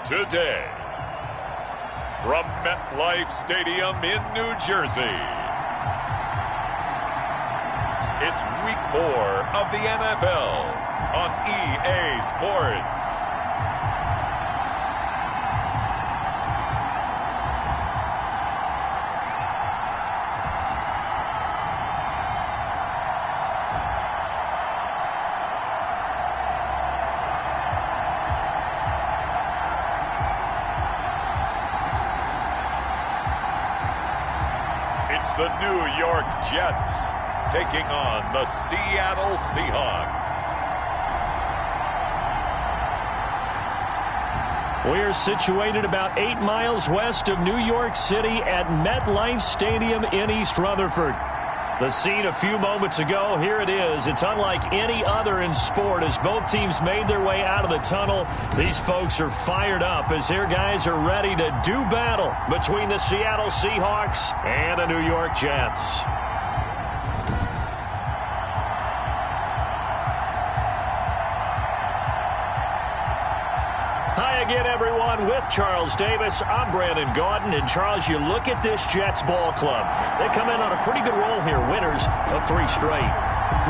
Today, from MetLife Stadium in New Jersey, it's Week 4 of the NFL on EA Sports. It's the New York Jets taking on the Seattle Seahawks. We're situated about 8 miles west of New York City at MetLife Stadium in East Rutherford. The scene a few moments ago, here it is. It's unlike any other in sport as both teams made their way out of the tunnel. These folks are fired up as their guys are ready to do battle between the Seattle Seahawks and the New York Jets. Hi again, everyone. With Charles Davis, I'm Brandon Gaudin. And Charles, you look at this Jets ball club. They come in on a pretty good roll here, winners of 3 straight.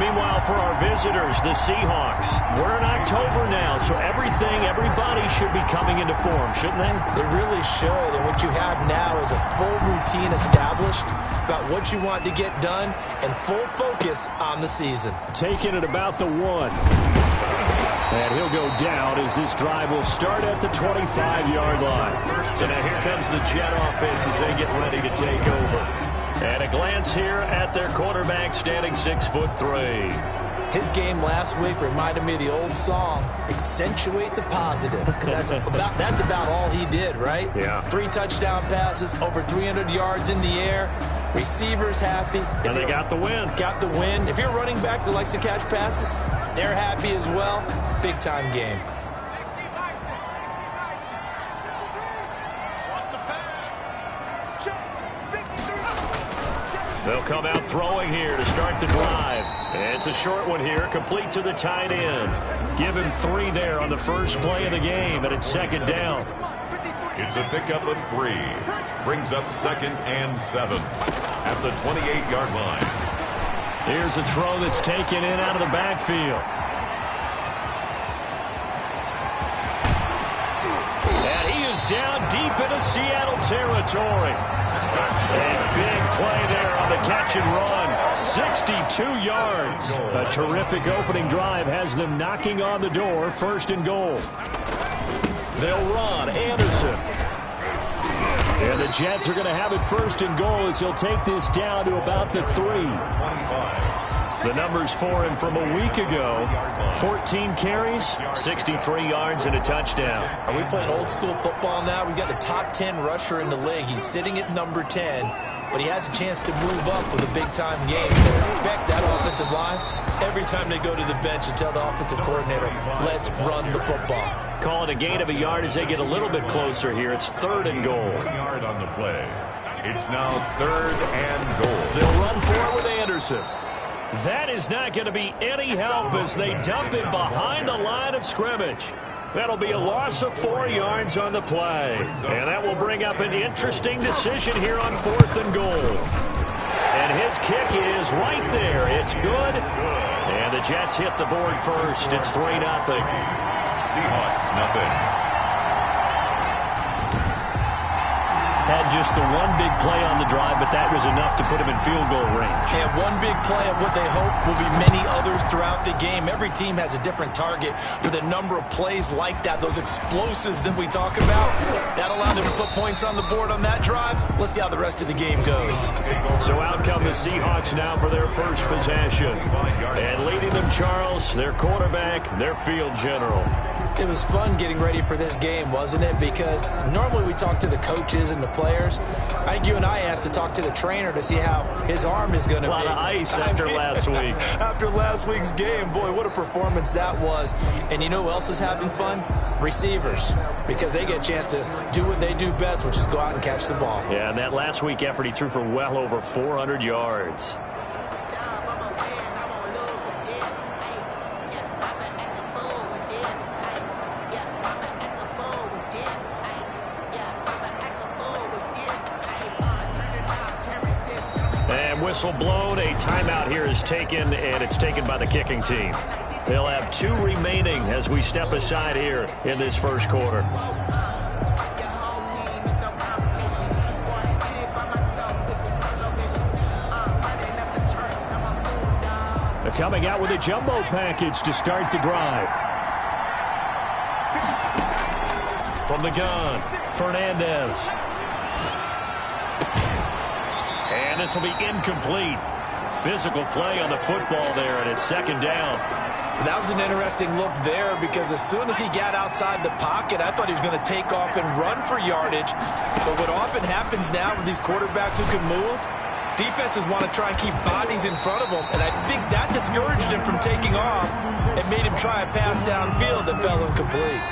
Meanwhile, for our visitors, the Seahawks, we're in October now, so everybody should be coming into form, shouldn't they? They really should, and what you have now is a full routine established about what you want to get done and full focus on the season. Taking it about the 1. And he'll go down as this drive will start at the 25-yard line. So now here comes the Jet offense as they get ready to take over. And a glance here at their quarterback standing 6'3". His game last week reminded me of the old song, accentuate the positive, because that's about all he did, right? Yeah. 3 touchdown passes, over 300 yards in the air. Receivers happy. And they got the win. Got the win. If you're a running back that likes to catch passes, they're happy as well. Big-time game. They'll come out throwing here to start the drive. And it's a short one here, complete to the tight end. Give him 3 there on the first play of the game, and it's second down. It's a pickup of 3. Brings up 2nd and 7 at the 28-yard line. Here's a throw that's taken in out of the backfield. And he is down deep into Seattle territory. A big play there on the catch and run. 62 yards. A terrific opening drive has them knocking on the door. 1st and goal. They'll run. Anderson. And the Jets are going to have it 1st and goal as he'll take this down to about the 3. The numbers for him from a week ago, 14 carries, 63 yards, and a touchdown. Are we playing old school football now? We got the top 10 rusher in the league. He's sitting at number 10, but he has a chance to move up with a big-time game. So expect that offensive line every time they go to the bench and tell the offensive coordinator, let's run the football. Calling a gain of a yard as they get a little bit closer here. It's 3rd and goal. 1 yard on the play. It's now 3rd and goal. They'll run for it with Anderson. That is not going to be any help as they dump him behind the line of scrimmage. That'll be a loss of 4 yards on the play. And that will bring up an interesting decision here on 4th and goal. And his kick is right there. It's good. And the Jets hit the board first. It's 3-0. Seahawks, nothing. Had just the one big play on the drive, but that was enough to put him in field goal range. And one big play of what they hope will be many others throughout the game. Every team has a different target for the number of plays like that, those explosives that we talk about. That allowed them to put points on the board on that drive. Let's see how the rest of the game goes. So out come the Seahawks now for their first possession. And leading them, Charles, their quarterback, their field general. It was fun getting ready for this game, wasn't it? Because normally we talk to the coaches and the players. I think you and I asked to talk to the trainer to see how his arm is going to be. A lot of ice after last week. After last week's game, boy, what a performance that was. And you know who else is having fun? Receivers. Because they get a chance to do what they do best, which is go out and catch the ball. Yeah, and that last week effort, he threw for well over 400 yards. whistle blown. A timeout here is taken, and it's taken by the kicking team. They'll have 2 remaining as we step aside here in this first quarter. They're coming out with a jumbo package to start the drive. From the gun, Fernandez. And this will be incomplete. Physical play on the football there, and it's second down. That was an interesting look there because as soon as he got outside the pocket, I thought he was going to take off and run for yardage. But what often happens now with these quarterbacks who can move, defenses want to try and keep bodies in front of them, and I think that discouraged him from taking off and made him try a pass downfield that fell incomplete.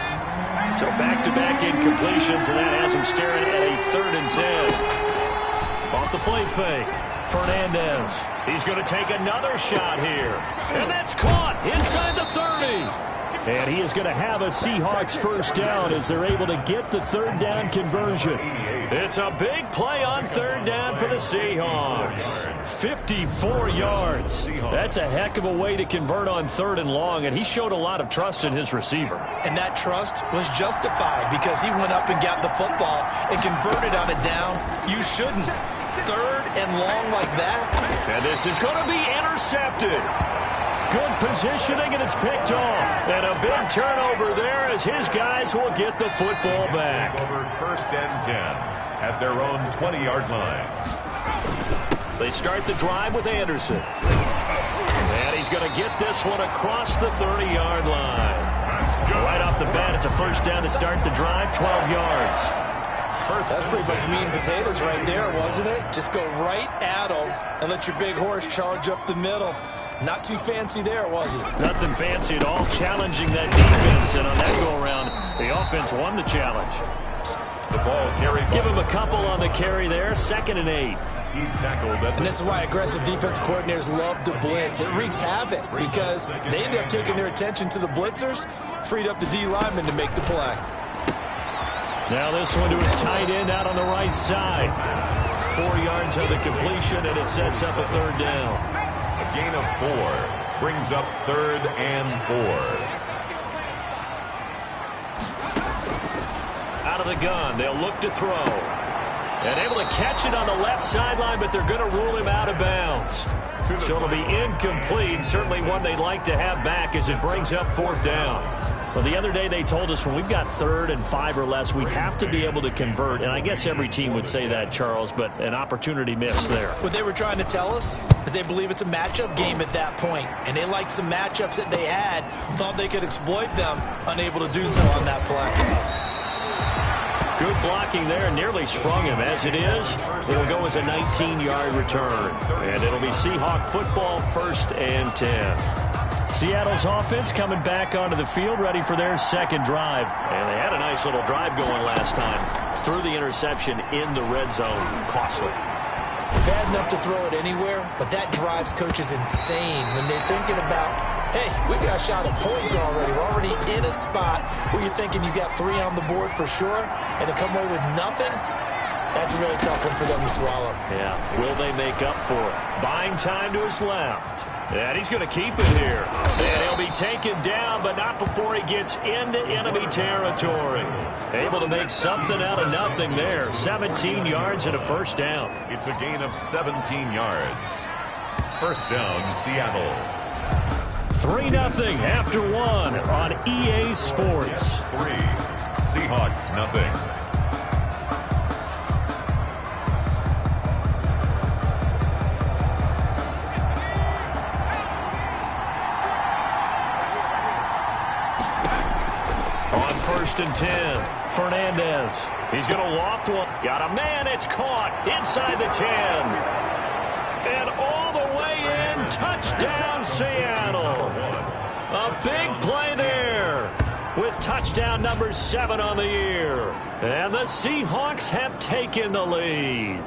So back-to-back incompletions, and that has him staring at a 3rd and 10. Off the play fake. Fernandez. He's going to take another shot here. And that's caught inside the 30. And he is going to have a Seahawks first down as they're able to get the 3rd down conversion. It's a big play on 3rd down for the Seahawks. 54 yards. That's a heck of a way to convert on 3rd and long, and he showed a lot of trust in his receiver. And that trust was justified because he went up and got the football and converted on a down. You shouldn't. 3rd and long like that. And this is going to be intercepted. Good positioning, and it's picked off. And a big turnover there as his guys will get the football back. Over 1st and 10 at their own 20-yard line. They start the drive with Anderson. And he's going to get this one across the 30-yard line. Right off the bat, it's a first down to start the drive, 12 yards. That's pretty much meat and potatoes right there, wasn't it? Just go right at them and let your big horse charge up the middle. Not too fancy there, was it? Nothing fancy at all, challenging that defense. And on that go-around, the offense won the challenge. The ball carried. Give him a couple on the carry there, 2nd and 8. He's tackled. And this is why aggressive defense coordinators love to blitz. It wreaks havoc because they end up taking their attention to the blitzers, freed up the D lineman to make the play. Now this one to his tight end out on the right side. 4 yards on the completion, and it sets up a 3rd down. A gain of 4 brings up 3rd and 4. Out of the gun, they'll look to throw. And able to catch it on the left sideline, but they're going to rule him out of bounds. So it'll be incomplete. Certainly one they'd like to have back as it brings up 4th down. Well, the other day they told us when we've got 3rd and 5 or less, we have to be able to convert. And I guess every team would say that, Charles, but an opportunity missed there. What they were trying to tell us is they believe it's a matchup game at that point. And they liked some matchups that they had, thought they could exploit them, unable to do so on that play. Good blocking there, nearly sprung him. As it is, it'll go as a 19-yard return. And it'll be Seahawk football, 1st and 10. Seattle's offense coming back onto the field, ready for their 2nd drive. And they had a nice little drive going last time. Threw the interception in the red zone. Costly. Bad enough to throw it anywhere, but that drives coaches insane when they're thinking about, hey, we got a shot at points already. We're already in a spot where you're thinking you got 3 on the board for sure, and to come away with nothing, that's a really tough one for them to swallow. Yeah, will they make up for it? Buying time to his left. And he's going to keep it here. And he'll be taken down, but not before he gets into enemy territory. Able to make something out of nothing there. 17 yards and a first down. It's a gain of 17 yards. First down, Seattle. 3-0 after 1 on EA Sports. 3. Seahawks, nothing. On 1st and 10, Fernandez. He's going to loft one. Got a man. It's caught inside the 10. And all the way in. Touchdown, Seattle. A big play there with touchdown number 7 on the year. And the Seahawks have taken the lead.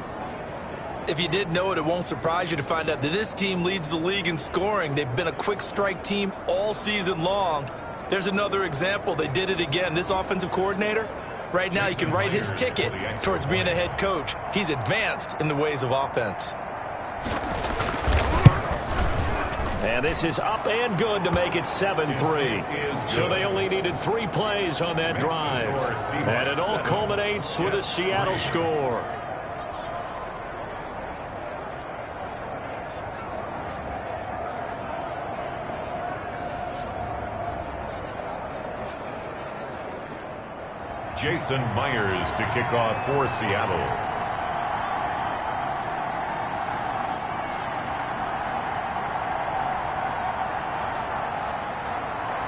If you did know it, it won't surprise you to find out that this team leads the league in scoring. They've been a quick strike team all season long. There's another example. They did it again. This offensive coordinator, right now you can write his ticket towards being a head coach. He's advanced in the ways of offense. And this is up and good to make it 7-3. So they only needed 3 plays on that drive. And it all culminates with a Seattle score. Jason Myers to kick off for Seattle.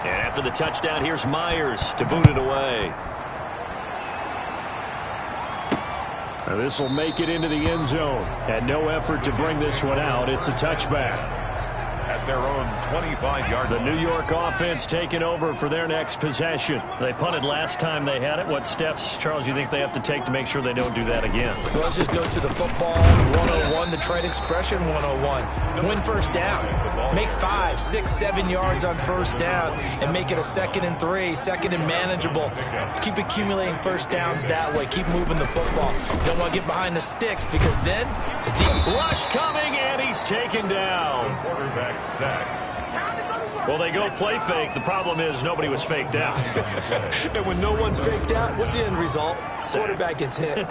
And after the touchdown, here's Myers to boot it away. Now this will make it into the end zone. And no effort to bring this one out. It's a touchback. At their own 25-yard line. The New York offense taking over for their next possession. They punted last time they had it. What steps, Charles, you think they have to take to make sure they don't do that again? Well, let's just go to the football 101, the trade expression 101. Win first down. Make 5, 6, 7 yards on first down and make it a 2nd and 3, 2nd and manageable. Keep accumulating first downs that way. Keep moving the football. Don't want to get behind the sticks because then the deep rush coming and he's taken down. Quarterback sack. Well, they go play fake. The problem is nobody was faked out. And when no one's faked out, what's the end result? Quarterback gets hit.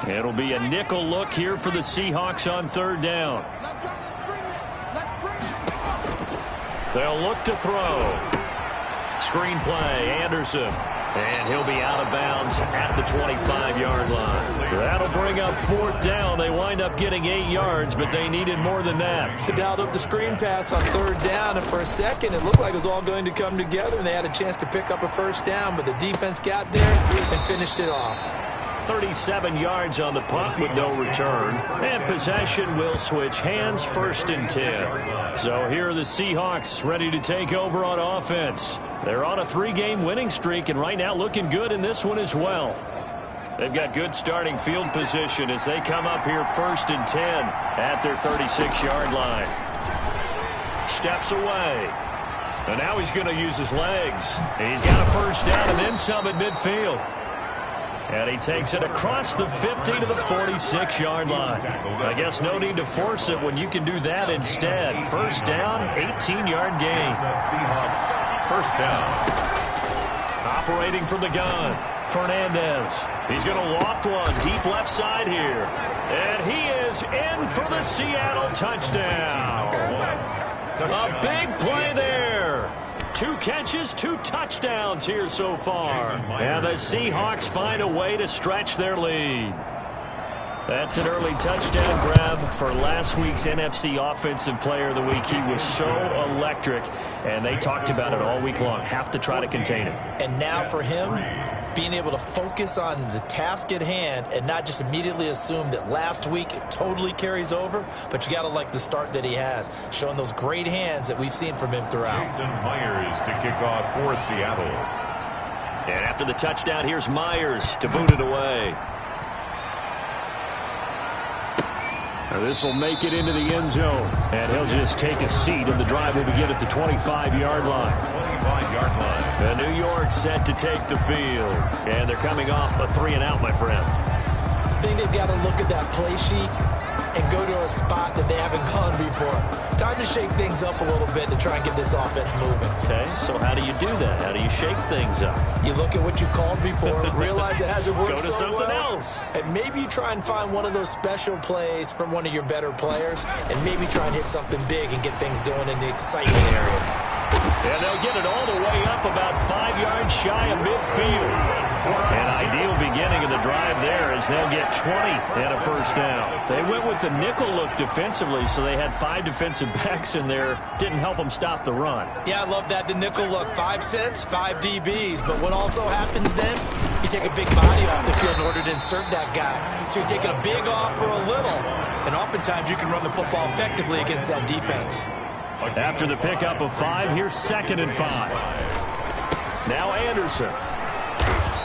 It'll be a nickel look here for the Seahawks on 3rd down. They'll look to throw. Screen play, Anderson. And he'll be out of bounds at the 25-yard line. That'll bring up 4th down. They wind up getting 8 yards, but they needed more than that. They dialed up the screen pass on 3rd down, and for a second it looked like it was all going to come together, and they had a chance to pick up a first down, but the defense got there and finished it off. 37 yards on the punt with no return. And possession will switch hands, 1st and 10. So here are the Seahawks ready to take over on offense. They're on a 3-game winning streak and right now looking good in this one as well. They've got good starting field position as they come up here 1st and 10 at their 36-yard line. Steps away. And now he's going to use his legs. He's got a first down and then some at midfield. And he takes it across the 50 to the 46-yard line. I guess no need to force it when you can do that instead. First down, 18-yard gain. Seahawks, first down. Operating from the gun, Fernandez. He's going to loft one deep left side here. And he is in for the Seattle touchdown. A big play there. 2 catches, 2 touchdowns here so far. And the Seahawks find a way to stretch their lead. That's an early touchdown grab for last week's NFC Offensive Player of the Week. He was so electric, and they talked about it all week long. Have to try to contain him. And now for him, being able to focus on the task at hand and not just immediately assume that last week it totally carries over, but you got to like the start that he has, showing those great hands that we've seen from him throughout. Jason Myers to kick off for Seattle. And after the touchdown, here's Myers to boot it away. Now this will make it into the end zone, and he'll just take a seat, and the drive will begin at the 25-yard line. 25-yard line. The New York set to take the field, and they're coming off a 3-and-out, my friend. I think they've got to look at that play sheet and go to a spot that they haven't gone before. Time to shake things up a little bit to try and get this offense moving. Okay, so how do you do that? How do you shake things up? You look at what you've called before, realize it hasn't worked Go to so something well, else. and maybe you try and find one of those special plays from one of your better players, and maybe try and hit something big and get things going in the excitement area. And they'll get it all the way up about 5 yards shy of midfield. An ideal beginning of the drive there as they'll get 20 and a first down. They went with the nickel look defensively, so they had 5 defensive backs in there. Didn't help them stop the run. Yeah, I love that, the nickel look. 5 cents, 5 DBs. But what also happens then, you take a big body off the field in order to insert that guy. So you're taking a big off for a little. And oftentimes you can run the football effectively against that defense. After the pickup of 5, here's 2nd and 5. Now Anderson.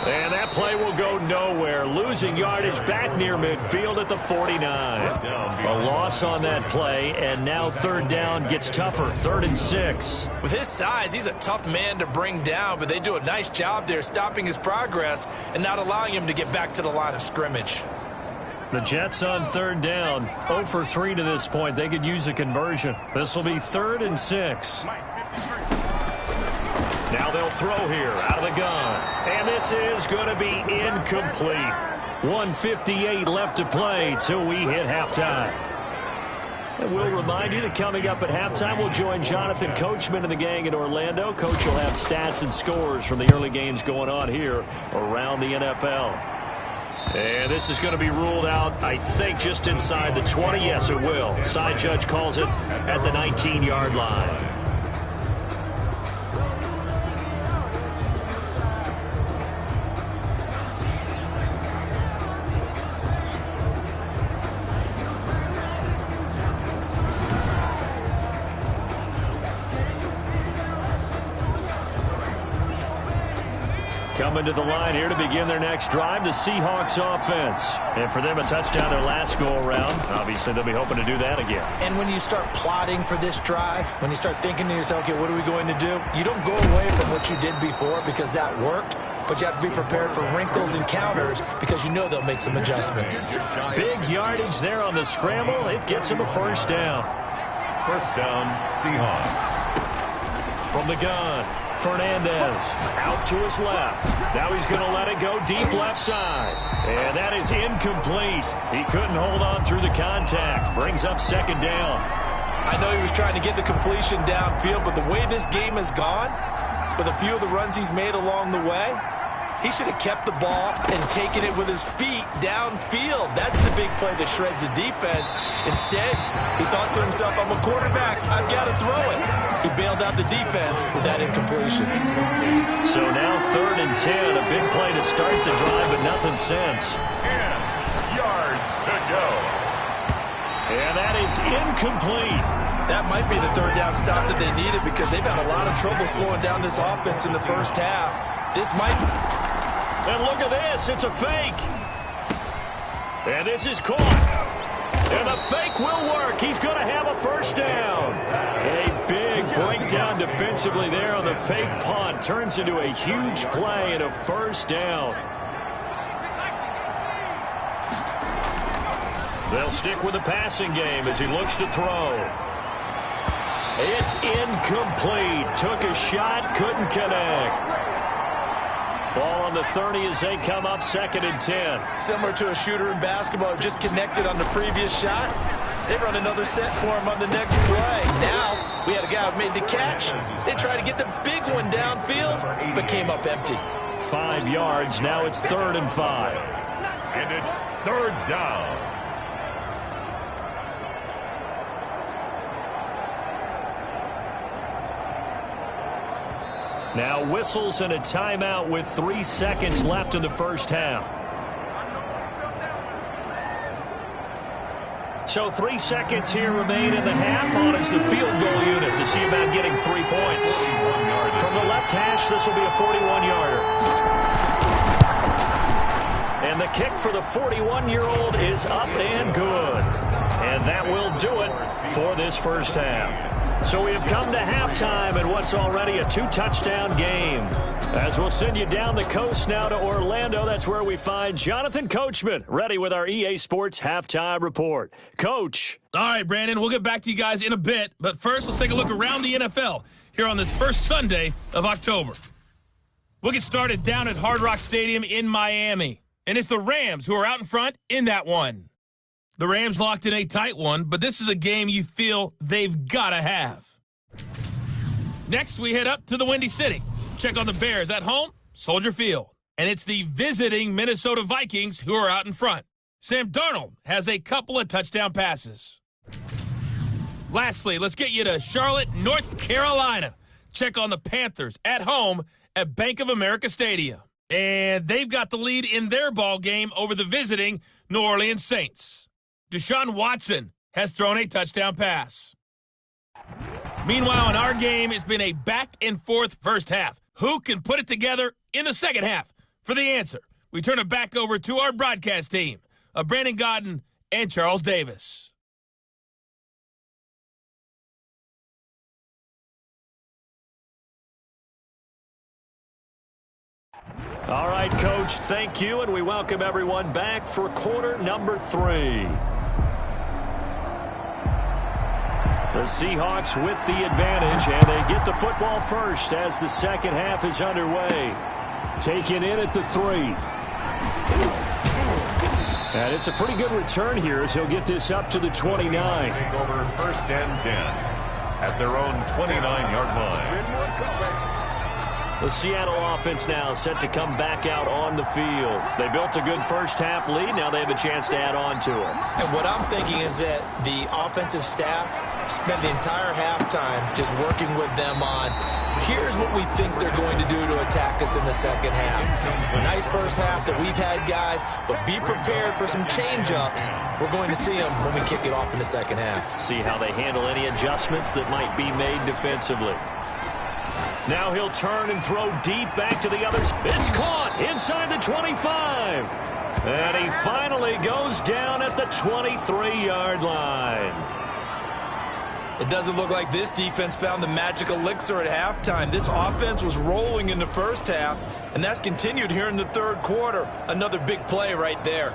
And that play will go nowhere. Losing yardage back near midfield at the 49. A loss on that play, and now 3rd down gets tougher. 3rd and 6. With his size, he's a tough man to bring down, but they do a nice job there stopping his progress and not allowing him to get back to the line of scrimmage. The Jets on third down, 0 for 3 to this point. They could use a conversion. This will be 3rd and 6. Now they'll throw here out of the gun. And this is going to be incomplete. 1:58 left to play till we hit halftime. And we'll remind you that coming up at halftime, we'll join Jonathan Coachman and the gang in Orlando. Coach will have stats and scores from the early games going on here around the NFL. And this is going to be ruled out, I think, just inside the 20. Yes, it will. Side judge calls it at the 19-yard line. Coming to the line here to begin their next drive, the Seahawks offense. And for them, a touchdown their last go-around. Obviously, they'll be hoping to do that again. And when you start plotting for this drive, when you start thinking to yourself, okay, what are we going to do? You don't go away from what you did before because that worked, but you have to be prepared for wrinkles and counters because you know they'll make some adjustments. Big yardage there on the scramble. It gets them a first down. First down, Seahawks. From the gun, Fernandez out to his left. Now he's going to let it go deep left side. And that is incomplete. He couldn't hold on through the contact. Brings up second down. I know he was trying to get the completion downfield, but the way this game has gone, with a few of the runs he's made along the way, he should have kept the ball and taken it with his feet downfield. That's the big play that shreds the defense. Instead, he thought to himself, I'm a quarterback. I've got to throw it. He bailed out the defense with that incompletion. So now 3rd and 10, a big play to start the drive, but nothing since. 10 yards to go. And that is incomplete. That might be the 3rd down stop that they needed because they've had a lot of trouble slowing down this offense in the first half. This might... And look at this. It's a fake. And this is caught. And the fake will work. He's going to have a first down. A big breakdown defensively there on the fake punt. Turns into a huge play and a first down. They'll stick with the passing game as he looks to throw. It's incomplete. Took a shot, couldn't connect. Ball on the 30 as they come up 2nd and 10. Similar to a shooter in basketball, just connected on the previous shot. They run another set for him on the next play. Now, we had a guy who made the catch. They tried to get the big one downfield, but came up empty. 5 yards. Now it's 3rd and 5. And it's 3rd down. Now whistles and a timeout with 3 seconds left in the first half. So 3 seconds here remain in the half. On is the field goal unit to see about getting 3 points. From the left hash, this will be a 41-yarder. And the kick for the 41-year-old is up and good. And that will do it for this first half. So we have come to halftime in what's already a 2-touchdown game. As we'll send you down the coast now to Orlando, that's where we find Jonathan Coachman, ready with our EA Sports Halftime Report. Coach. All right, Brandon, we'll get back to you guys in a bit. But first, let's take a look around the NFL here on this first Sunday of October. We'll get started down at Hard Rock Stadium in Miami. And it's the Rams who are out in front in that one. The Rams locked in a tight one, but this is a game you feel they've got to have. Next, we head up to the Windy City. Check on the Bears at home, Soldier Field. And it's the visiting Minnesota Vikings who are out in front. Sam Darnold has a couple of touchdown passes. Lastly, let's get you to Charlotte, North Carolina. Check on the Panthers at home at Bank of America Stadium. And they've got the lead in their ball game over the visiting New Orleans Saints. Deshaun Watson has thrown a touchdown pass. Meanwhile, in our game, it's been a back-and-forth first half. Who can put it together in the second half? For the answer, we turn it back over to our broadcast team of Brandon Godden and Charles Davis. All right, Coach, thank you, and we welcome everyone back for quarter number 3. The Seahawks with the advantage, and they get the football first as the second half is underway. Taken in at the 3. And it's a pretty good return here as he'll get this up to the 29. Take over first and 10 at their own 29-yard line. The Seattle offense now set to come back out on the field. They built a good first-half lead. Now they have a chance to add on to it. And what I'm thinking is that the offensive staff spent the entire halftime just working with them on, here's what we think they're going to do to attack us in the second half. A nice first half that we've had, guys, but be prepared for some change-ups. We're going to see them when we kick it off in the second half. See how they handle any adjustments that might be made defensively. Now he'll turn and throw deep back to the others. It's caught inside the 25. And he finally goes down at the 23-yard line. It doesn't look like this defense found the magic elixir at halftime. This offense was rolling in the first half, and that's continued here in the third quarter. Another big play right there.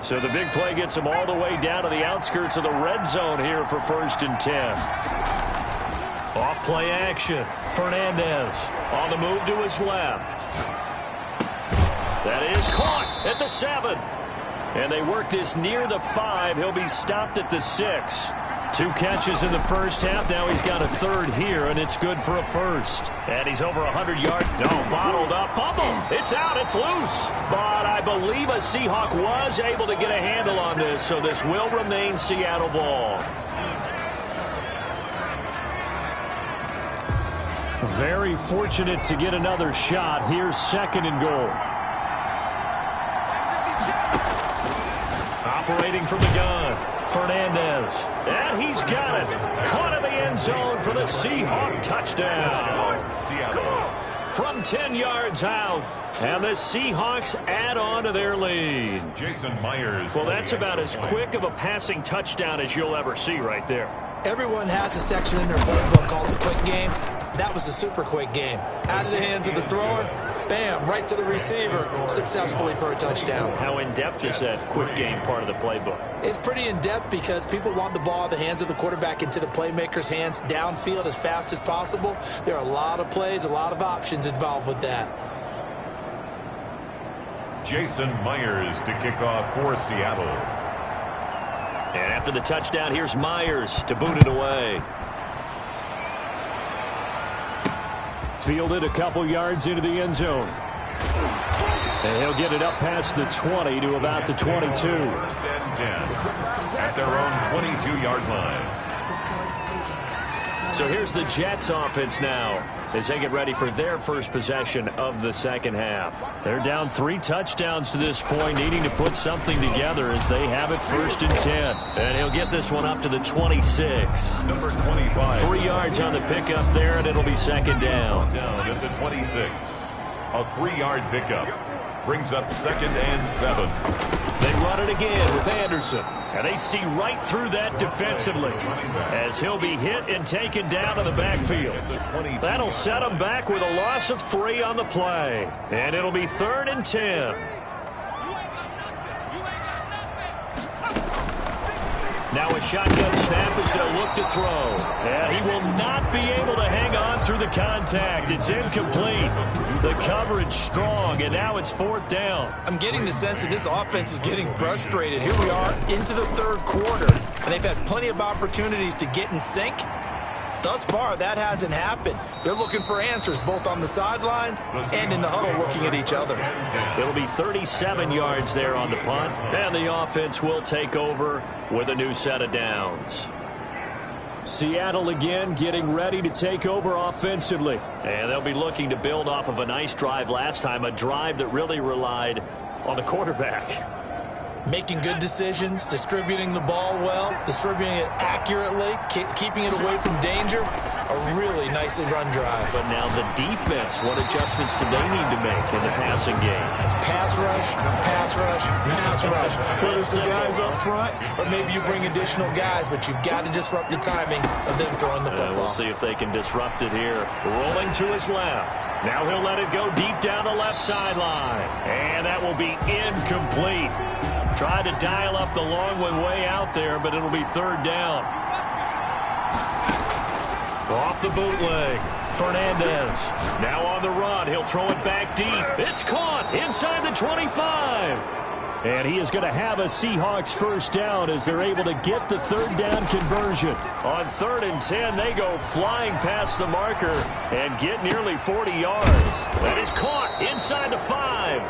So the big play gets him all the way down to the outskirts of the red zone here for first and 10. Off play action. Fernandez on the move to his left. That is caught at the 7. And they work this near the 5. He'll be stopped at the 6. 2 catches in the first half. Now he's got a third here, and it's good for a first. And he's over 100 yards. No, bottled up. Fumble. It's out. It's loose. But I believe a Seahawk was able to get a handle on this, so this will remain Seattle ball. Very fortunate to get another shot. Here's second and goal. Operating from the gun. Fernandez. And he's got it. Caught in the end zone for the Seahawk touchdown. From 10 yards out. And the Seahawks add on to their lead. Jason Myers. Well, that's about as quick of a passing touchdown as you'll ever see right there. Everyone has a section in their playbook called the quick game. That was a super quick game. Out of the hands of the thrower, bam, right to the receiver, successfully for a touchdown. How in-depth is that quick game part of the playbook? It's pretty in-depth because people want the ball in the hands of the quarterback into the playmaker's hands downfield as fast as possible. There are a lot of plays, a lot of options involved with that. Jason Myers to kick off for Seattle. And after the touchdown, here's Myers to boot it away. Fielded a couple yards into the end zone. And he'll get it up past the 20 to about the 22. First and 10 at their own 22-yard line. So here's the Jets offense now as they get ready for their first possession of the second half. They're down 3 touchdowns to this point, needing to put something together as they have it first and 10. And he'll get this one up to the 26. Number 25. 3 yards on the pickup there, and it'll be second down. Down at the 26. A 3-yard pickup. Brings up second and 7. They run it again with Anderson. And they see right through that defensively as he'll be hit and taken down to the backfield. That'll set him back with a loss of 3 on the play. And it'll be third and 10. Now a shotgun snap as they'll look to throw. And he will not be able to hang on through the contact. It's incomplete. The coverage strong, and now it's fourth down. I'm getting the sense that this offense is getting frustrated. Here we are into the third quarter, and they've had plenty of opportunities to get in sync, Thus far, that hasn't happened. They're looking for answers both on the sidelines and in the huddle looking at each other. It'll be 37 yards there on the punt, and the offense will take over with a new set of downs. Seattle again getting ready to take over offensively. And they'll be looking to build off of a nice drive last time, a drive that really relied on the quarterback. Making good decisions, distributing the ball well, distributing it accurately, keeping it away from danger. A really nicely run drive. But now the defense, what adjustments do they need to make in the passing game? Pass rush, pass rush, pass rush. Whether it's the guys up front or maybe you bring additional guys, but you've got to disrupt the timing of them throwing the football. We'll see if they can disrupt it here. Rolling to his left. Now he'll let it go deep down the left sideline. And that will be incomplete. Tried to dial up the long one way out there, but it'll be third down. Off the bootleg. Fernandez. Now on the run. He'll throw it back deep. It's caught inside the 25. And he is going to have a Seahawks first down as they're able to get the third down conversion. On 3rd and 10, they go flying past the marker and get nearly 40 yards. That is caught inside the 5.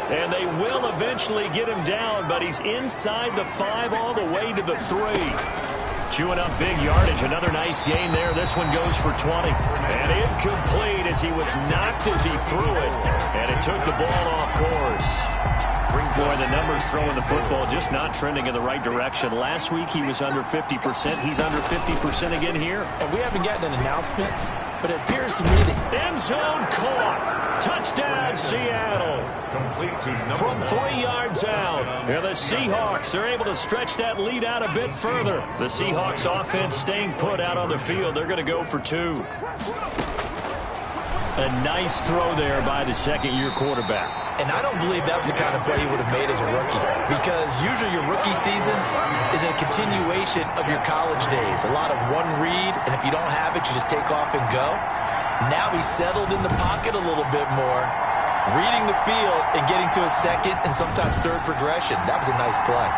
And they will eventually get him down, but he's inside the 5 all the way to the 3. Chewing up big yardage. Another nice gain there. This one goes for 20. And incomplete as he was knocked as he threw it. And it took the ball off course. Boy, the numbers throwing the football just not trending in the right direction. Last week he was under 50%. He's under 50% again here. And we haven't gotten an announcement, but it appears to me that end zone caught. Touchdown, Seattle. Complete to from 3 yards out. And the Seahawks are able to stretch that lead out a bit further. The Seahawks offense staying put out on the field. They're going to go for 2. A nice throw there by the second-year quarterback. And I don't believe that was the kind of play he would have made as a rookie, because usually your rookie season is a continuation of your college days. A lot of one read, and if you don't have it, you just take off and go. Now he's settled in the pocket a little bit more, reading the field and getting to a second and sometimes third progression. That was a nice play.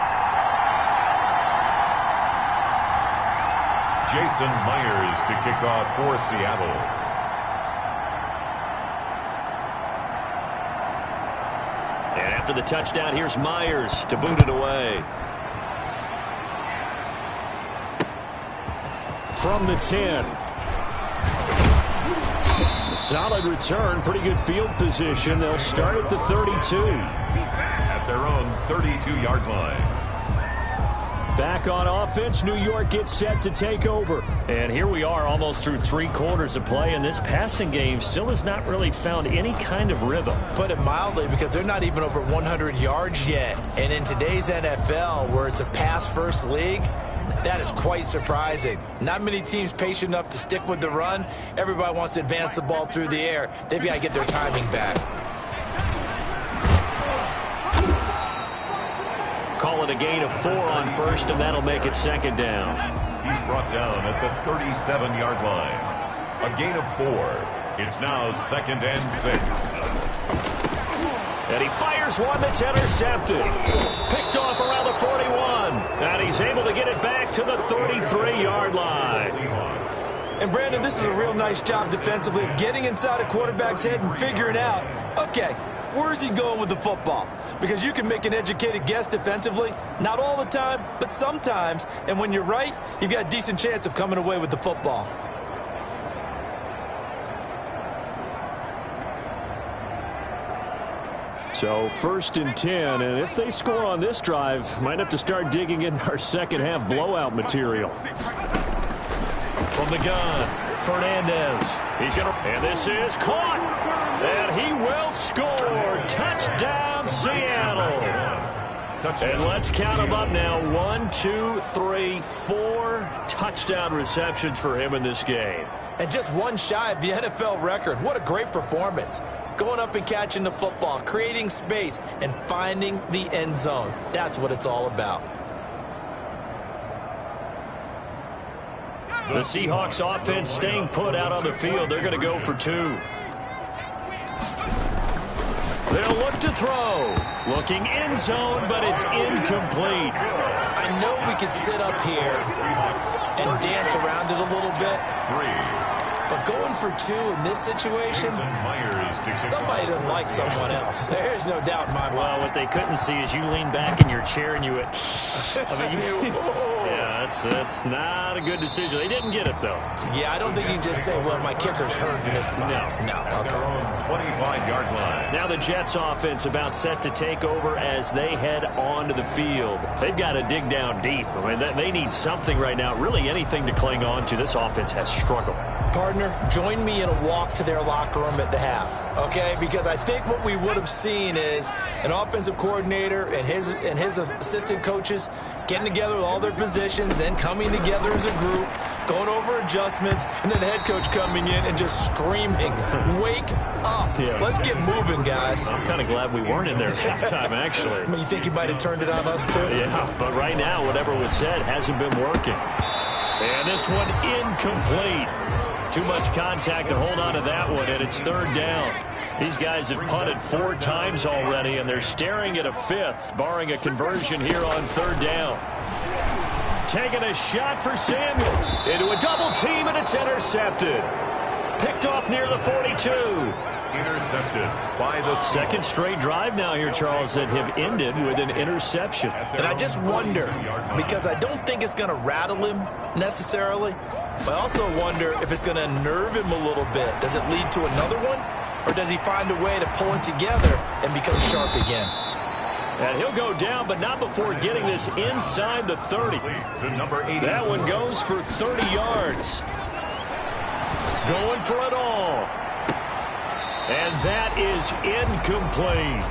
Jason Myers to kick off for Seattle. And after the touchdown, here's Myers to boot it away. From the 10. A solid return, pretty good field position. They'll start at the 32. At their own 32-yard line. Back on offense, New York gets set to take over. And here we are almost through 3 quarters of play, and this passing game still has not really found any kind of rhythm. Put it mildly, because they're not even over 100 yards yet. And in today's NFL, where it's a pass-first league, that is quite surprising. Not many teams patient enough to stick with the run. Everybody wants to advance the ball through the air. They've got to get their timing back. Call it a gain of 4 on first, and that'll make it second down. He's brought down at the 37-yard line. A gain of 4. It's now 2nd and 6. And he fires one that's intercepted. Picked off around the 41. And he's able to get it back to the 33-yard line. And, Brandon, this is a real nice job defensively of getting inside a quarterback's head and figuring out, okay, where's he going with the football? Because you can make an educated guess defensively, not all the time, but sometimes. And when you're right, you've got a decent chance of coming away with the football. So 1st and 10, and if they score on this drive, might have to start digging in our second half blowout material. From the gun, Fernandez. He's going to, and this is caught. And he will score. Touchdown, Seattle. And let's count them up now. 1, 2, 3, 4 touchdown receptions for him in this game. And just one shy of the NFL record. What a great performance. Going up and catching the football, creating space, and finding the end zone. That's what it's all about. The Seahawks offense staying put out on the field. They're going to go for 2. They'll look to throw. Looking end zone, but it's incomplete. I know we could sit up here and dance around it a little bit. But going for 2 in this situation, somebody doesn't like someone else. There's no doubt in my mind. Well, what they couldn't see is you lean back in your chair and you went, yeah, that's not a good decision. They didn't get it, though. Yeah, I don't think you can just say, well, my kicker's hurt in this spot. No. At their own 25-yard line. Now the Jets offense about set to take over as they head onto the field. They've got to dig down deep. I mean, they need something right now, really anything to cling on to. This offense has struggled. Partner, join me in a walk to their locker room at the half, okay? Because I think what we would have seen is an offensive coordinator and his assistant coaches getting together with all their positions, then coming together as a group, going over adjustments, and then the head coach coming in and just screaming, wake up. Yeah. Let's get moving, guys. I'm kind of glad we weren't in there at halftime, actually. I mean, you think he might have turned it on us, too? Yeah, but right now, whatever was said hasn't been working. And this one incomplete. Too much contact to hold on to that one, and it's 3rd down. These guys have punted 4 times already, and they're staring at a 5th, barring a conversion here on 3rd down. Taking a shot for Samuel. Into a double team, and it's intercepted. Picked off near the 42. Intercepted by the second straight drive now here, Charles, that have ended with an interception. And I just wonder, because I don't think it's going to rattle him necessarily, but I also wonder if it's going to unnerve him a little bit. Does it lead to another one? Or does he find a way to pull it together and become sharp again? And he'll go down, but not before getting this inside the 30. To number 80. That one goes for 30 yards. Going for it all. And that is incomplete.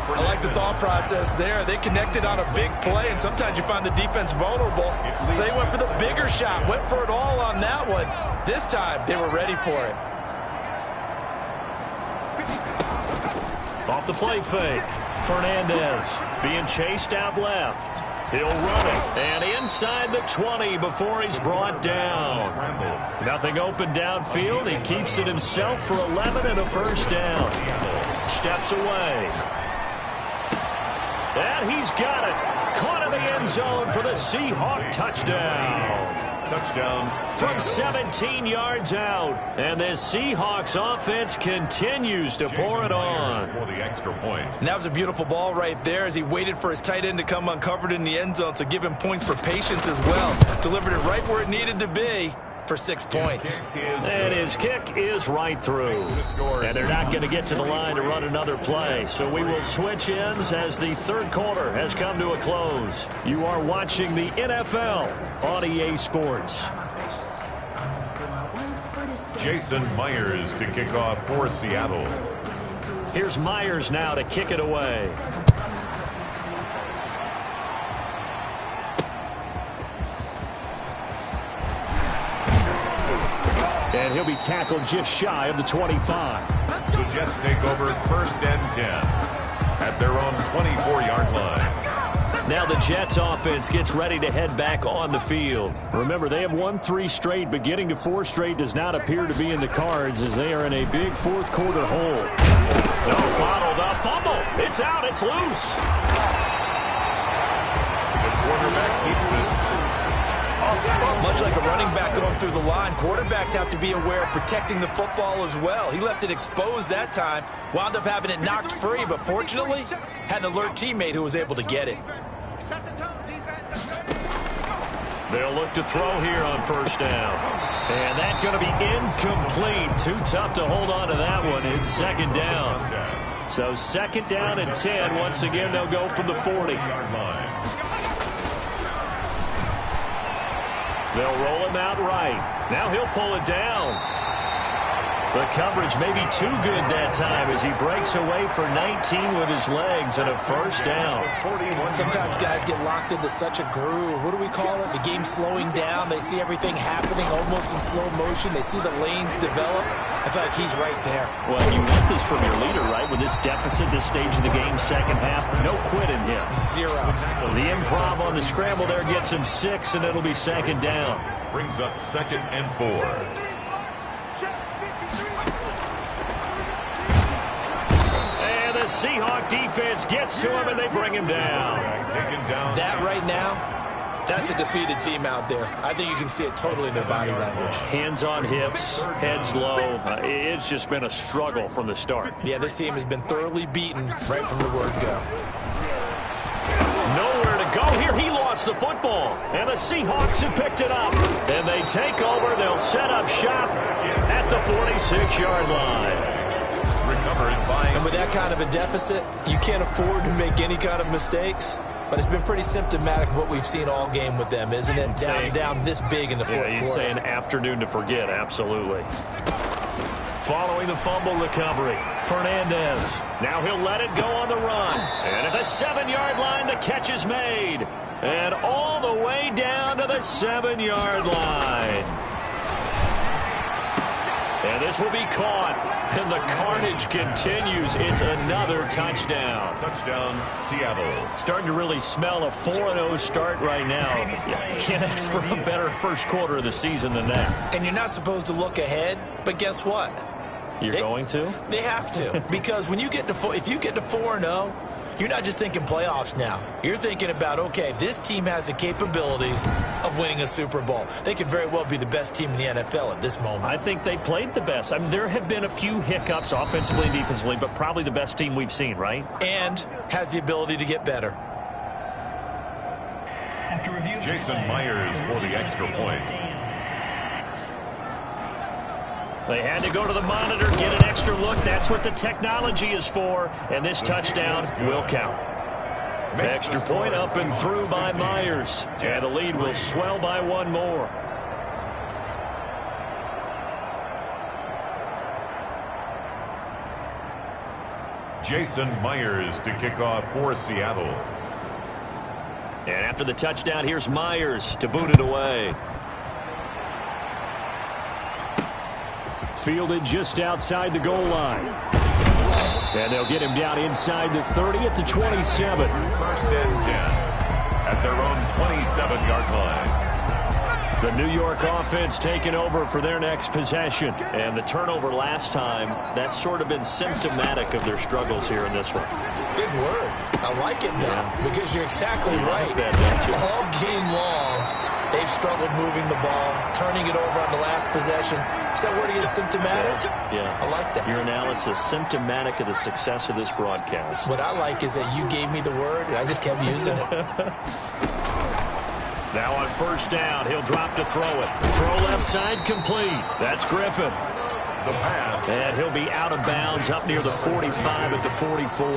I like the thought process there. They connected on a big play, and sometimes you find the defense vulnerable. So they went for the bigger shot, went for it all on that one. This time, they were ready for it. Off the play fake. Fernandez being chased out left. He'll run it. And inside the 20 before he's brought down. Nothing open downfield. He keeps it himself for 11 and a 1st down. Steps away. And he's got it. Caught in the end zone for the Seahawk touchdown. Touchdown. From 17 yards out. And the Seahawks offense continues to pour it on. For the extra point. And that was a beautiful ball right there as he waited for his tight end to come uncovered in the end zone, so give him points for patience as well. Delivered it right where it needed to be for 6 points. And his kick is right through. And they're not going to get to the line to run another play. So we will switch ends as the 3rd quarter has come to a close. You are watching the NFL on EA Sports. Jason Myers to kick off for Seattle. Here's Myers now to kick it away. And he'll be tackled just shy of the 25. The Jets take over 1st and 10 at their own 24-yard line. Now the Jets offense gets ready to head back on the field. Remember, they have won 3 straight, but getting to 4 straight does not appear to be in the cards as they are in a big 4th quarter hole. No, bottled up fumble. It's out. It's loose. The quarterback keeps it. Much like a running back going through the line, quarterbacks have to be aware of protecting the football as well. He left it exposed that time, wound up having it knocked free, but fortunately, had an alert teammate who was able to get it. They'll look to throw here on 1st down. And that's going to be incomplete. Too tough to hold on to that one. It's 2nd down. So 2nd down and 10. Once again, they'll go from the 40. They'll roll him out right. Now he'll pull it down. The coverage may be too good that time as he breaks away for 19 with his legs and a 1st down. Sometimes guys get locked into such a groove. What do we call it? The game slowing down. They see everything happening almost in slow motion. They see the lanes develop. I feel like he's right there. Well, you want this from your leader, right? With this deficit, this stage of the game, 2nd half, no quit in him. 0. The improv on the scramble there gets him 6, and it'll be 2nd down. Brings up 2nd and 4. Seahawk defense gets to him, and they bring him down. That right now That's a defeated team out there. I think you can see it totally in their body language. Hands on hips, heads low. It's just been a struggle from the start. Yeah, this team has been thoroughly beaten right from the word go. Nowhere to go here. He lost the football. And the Seahawks have picked it up. And they take over. They'll set up shop at the 46-yard line. And with that kind of a deficit, you can't afford to make any kind of mistakes. But it's been pretty symptomatic of what we've seen all game with them, isn't it? Down this big in the fourth quarter. You'd say an afternoon to forget, absolutely. Following the fumble recovery, Fernandez. Now he'll let it go on the run. And at the 7-yard line, the catch is made. And all the way down to the 7-yard line. And this will be caught. And the carnage continues. It's another touchdown. Touchdown, Seattle. Starting to really smell a 4-0 start right now. Can't ask for a better first quarter of the season than that. And you're not supposed to look ahead, but guess what? You're going to? They have to. Because when you get to if you get to 4-0, you're not just thinking playoffs now. You're thinking about, okay, this team has the capabilities of winning a Super Bowl. They could very well be the best team in the NFL at this moment. I think they played the best. I mean, there have been a few hiccups offensively and defensively, but probably the best team we've seen, right? And has the ability to get better. After review, Jason Myers for the extra point. They had to go to the monitor, get an extra look. That's what the technology is for. And this touchdown will count. Extra point up and through by Myers. And the lead will swell by one more. Jason Myers to kick off for Seattle. And after the touchdown, here's Myers to boot it away. Fielded just outside the goal line. And they'll get him down inside the 30 at the 27. First and 10 at their own 27-yard line. The New York offense taking over for their next possession. And the turnover last time, that's sort of been symptomatic of their struggles here in this one. Big word. I like it, though, because you're exactly right. All game long, they've struggled moving the ball, turning it over on the last possession. Is that word again, symptomatic? Yeah. I like that. Your analysis, symptomatic of the success of this broadcast. What I like is that you gave me the word, and I just kept using it. Now on first down, he'll drop to throw it. Throw left side complete. That's Griffin. The pass. And he'll be out of bounds up near the 45 at the 44.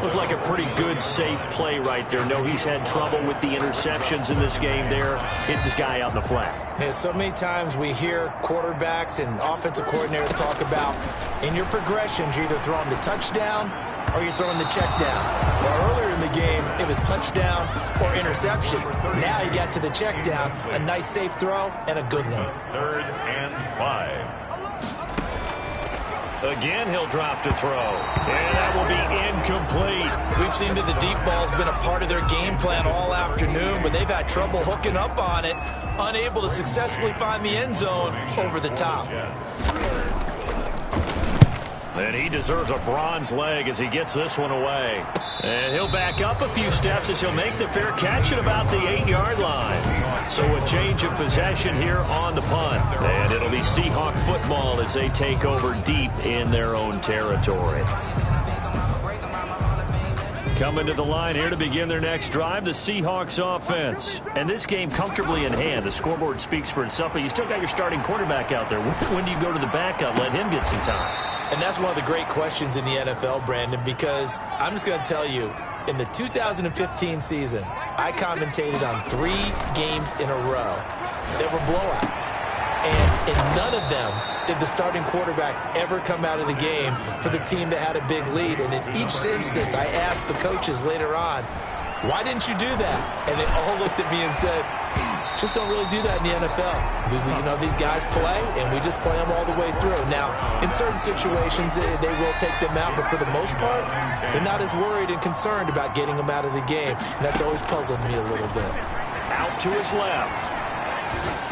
Looked like a pretty good, safe play right there. No, he's had trouble with the interceptions in this game there. Hits his guy out in the flat. Yeah, so many times we hear quarterbacks and offensive coordinators talk about in your progressions, you're either throwing the touchdown or you're throwing the check down. Well, earlier in the game, it was touchdown or interception. Now you got to the check down, a nice safe throw, and a good one. 3rd and 5. Again, he'll drop to throw. And that will be incomplete. We've seen that the deep ball's been a part of their game plan all afternoon, but they've had trouble hooking up on it, unable to successfully find the end zone over the top. And he deserves a bronze leg as he gets this one away. And he'll back up a few steps as he'll make the fair catch at about the 8-yard line. So a change of possession here on the punt. And it'll be Seahawk football as they take over deep in their own territory. Coming to the line here to begin their next drive, the Seahawks offense. And this game comfortably in hand. The scoreboard speaks for itself, but you still got your starting quarterback out there. When do you go to the backup, let him get some time? And that's one of the great questions in the NFL, Brandon, because I'm just going to tell you, in the 2015 season, I commentated on 3 games in a row that were blowouts. And in none of them did the starting quarterback ever come out of the game for the team that had a big lead. And in each instance, I asked the coaches later on, why didn't you do that? And they all looked at me and said, just don't really do that in the NFL. You know, these guys play, and we just play them all the way through. Now, in certain situations, they will take them out, but for the most part, they're not as worried and concerned about getting them out of the game. And that's always puzzled me a little bit. Out to his left.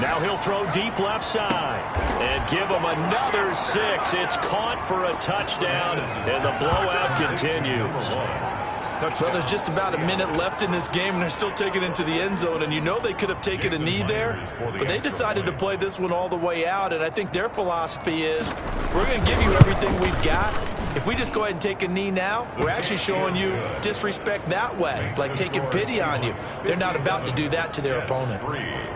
Now he'll throw deep left side and give him another 6. It's caught for a touchdown, and the blowout continues. Well, there's just about a minute left in this game, and they're still taking it into the end zone. And you know they could have taken a knee there, but they decided to play this one all the way out. And I think their philosophy is, we're going to give you everything we've got. If we just go ahead and take a knee now, we're actually showing you disrespect that way, like taking pity on you. They're not about to do that to their opponent.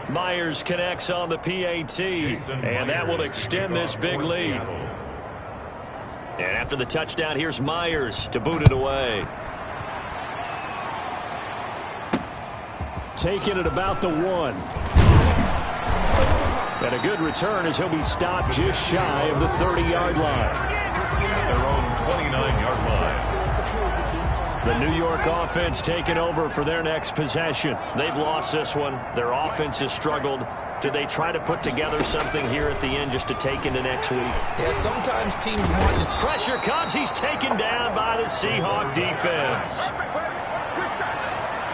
Myers connects on the PAT, and that will extend this big lead. And after the touchdown, here's Myers to boot it away. Taking it about the 1. And a good return as he'll be stopped just shy of the 30-yard line. Their own 29-yard line. The New York offense taking over for their next possession. They've lost this one. Their offense has struggled. Do they try to put together something here at the end just to take into next week? Yeah, sometimes teams want to. Pressure comes. He's taken down by the Seahawks defense.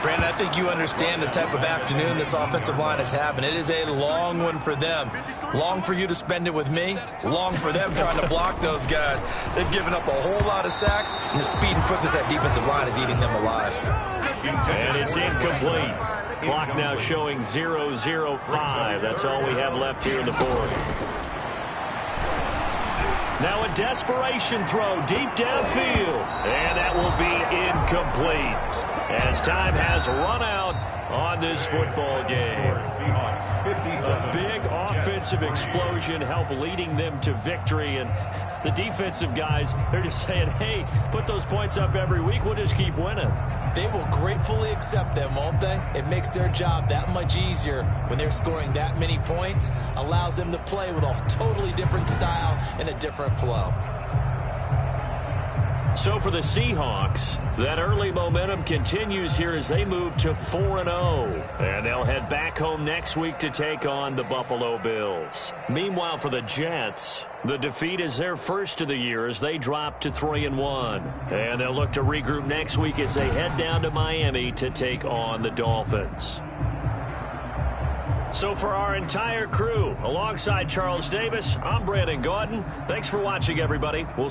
Brandon, I think you understand the type of afternoon this offensive line is having. It is a long one for them. Long for you to spend it with me. Long for them trying to block those guys. They've given up a whole lot of sacks, and the speed and quickness of that defensive line is eating them alive. And it's incomplete. Clock now showing 0:05. That's all we have left here in the fourth. Now a desperation throw deep downfield. And that will be incomplete, as time has run out on this football game. A big offensive explosion helped leading them to victory, and the defensive guys, they're just saying, hey, put those points up every week, we'll just keep winning. They will gratefully accept them, won't they? It makes their job that much easier when they're scoring that many points, allows them to play with a totally different style and a different flow. So for the Seahawks, that early momentum continues here as they move to 4-0. And they'll head back home next week to take on the Buffalo Bills. Meanwhile, for the Jets, the defeat is their first of the year as they drop to 3-1. And they'll look to regroup next week as they head down to Miami to take on the Dolphins. So for our entire crew, alongside Charles Davis, I'm Brandon Gaudin. Thanks for watching, everybody. We'll